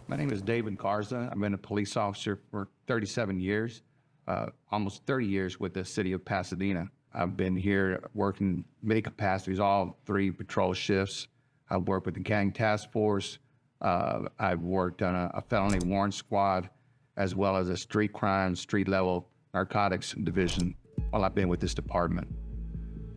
My name is David Garza. I've been a police officer for 37 years, almost 30 years with the city of Pasadena. I've been here working many capacities, all three patrol shifts. I've worked with the gang task force. I've worked on a felony warrant squad, as well as a street crime, street level narcotics division while I've been with this department.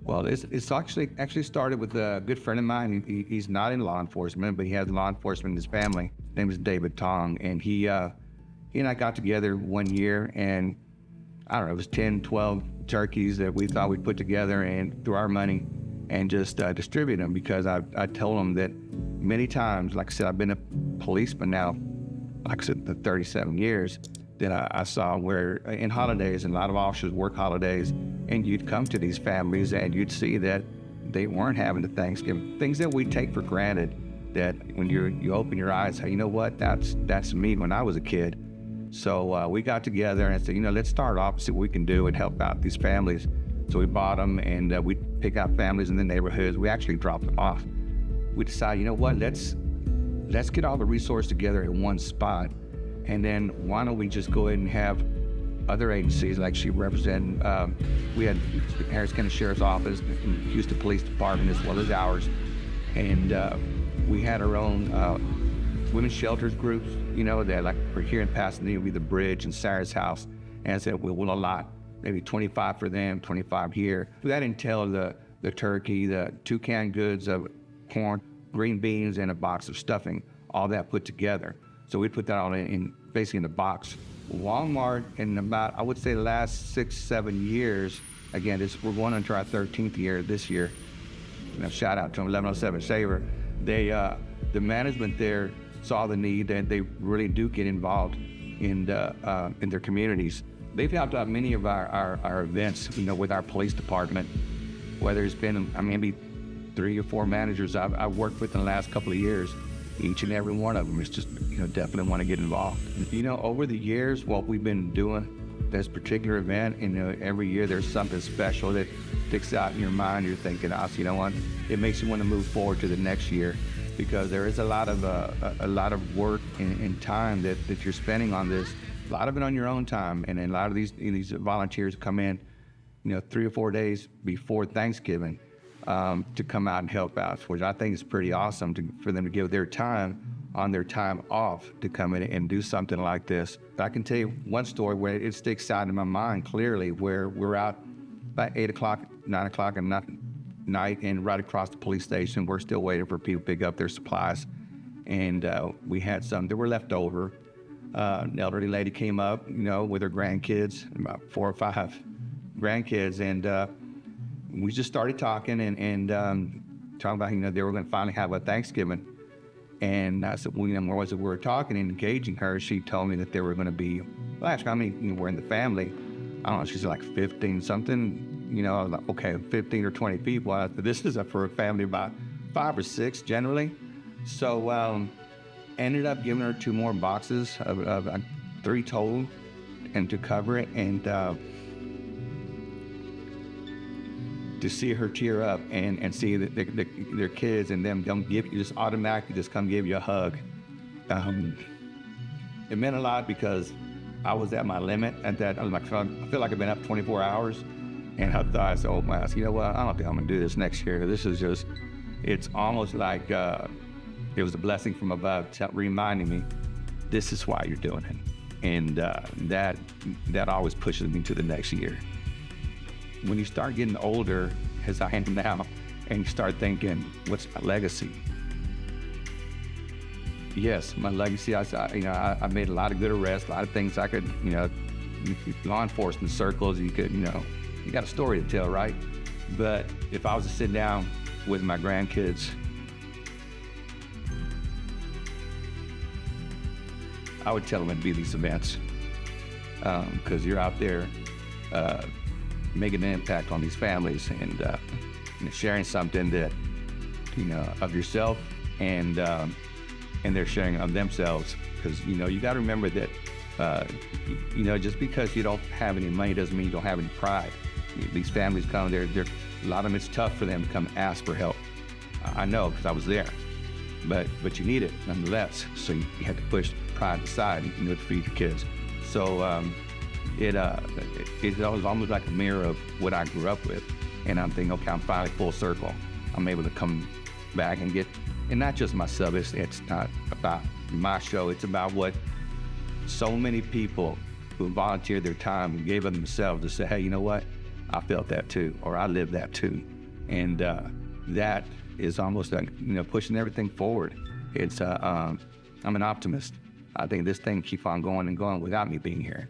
Well, it's actually started with a good friend of mine. He's not in law enforcement, but he has law enforcement in his family. His name is David Tong, and he and I got together one year, and I don't know, it was 10, 12 turkeys that we thought we'd put together and through our money and just distribute them, because I told him that many times, like I said, I've been a policeman now, like I said, the 37 years, that I saw where in holidays, and a lot of officers work holidays, and you'd come to these families and you'd see that they weren't having the Thanksgiving, things that we take for granted, that when you open your eyes, hey, you know what, that's me when I was a kid. So we got together and said, let's start off and see what we can do and help out these families. So we bought them, and we pick out families in the neighborhoods. We actually dropped them off. We decided, let's get all the resources together in one spot. And then why don't we just go ahead and have other agencies, like she represented, we had the Harris County Sheriff's Office, and Houston Police Department, as well as ours. And we had our own women's shelters groups, that like for here in Pasadena, would be the Bridge and Sarah's House. And I said, we'll allot maybe 25 for them, 25 here. That entailed the turkey, the 2 canned goods of corn, green beans, and a box of stuffing, all that put together. So we put that all in basically in the box. Walmart, in about, I would say, the last 6-7 years, again, we're going into our 13th year this year. Shout out to them, 1107 Saver. The management there saw the need, and they really do get involved in their communities. They've helped out many of our events, with our police department. Whether it's been maybe 3 or 4 managers I've worked with in the last couple of years, each and every one of them is just, definitely want to get involved. Over the years, what we've been doing, this particular event, every year there's something special that sticks out in your mind. You're thinking, what? It makes you want to move forward to the next year, because there is a lot of work and time that you're spending on this. A lot of it on your own time, and a lot of these volunteers come in, 3 or 4 days before Thanksgiving. To come out and help out, which I think is pretty awesome for them to give their time on their time off to come in and do something like this. I can tell you one story where it sticks out in my mind clearly, where we're out about 8 o'clock, 9 o'clock at night, and right across the police station, we're still waiting for people to pick up their supplies. And we had some that were left over. An elderly lady came up, with her grandkids, about 4 or 5 grandkids, and we just started talking and talking about, they were going to finally have a Thanksgiving. And I said, what was it we were talking and engaging her? She told me that there were going to be, actually, how many were in the family? I don't know, she said like 15 something. I was like, okay, 15 or 20 people. I said, this is for a family of about 5 or 6 generally. So ended up giving her 2 more boxes of 3 total, and to cover it, and to see her tear up and see that their kids and them give you, just automatically just come give you a hug. It meant a lot, because I was at my limit at that. I feel like I've been up 24 hours, and I thought, oh my, I don't think I'm gonna do this next year. This is just, it's almost like it was a blessing from above, reminding me, this is why you're doing it. And that always pushes me to the next year. When you start getting older, as I am now, and you start thinking, what's my legacy? Yes, my legacy, I made a lot of good arrests, a lot of things I could, law enforcement circles, you could, you got a story to tell, right? But if I was to sit down with my grandkids, I would tell them it'd be these events, because you're out there making an impact on these families, and sharing something that, of yourself, and they're sharing of themselves. Because, you got to remember that, just because you don't have any money doesn't mean you don't have any pride. These families come, a lot of them, it's tough for them to come ask for help. I know, because I was there. but you need it nonetheless. So you have to push pride aside and do it to feed your kids. So it was almost like a mirror of what I grew up with. And I'm thinking, okay, I'm finally full circle. I'm able to come back and get, and not just myself, it's not about my show, it's about what so many people who volunteered their time and gave of themselves to say, hey, you know what? I felt that too, or I lived that too. And that is almost like, pushing everything forward. It's, I'm an optimist. I think this thing keep on going and going without me being here.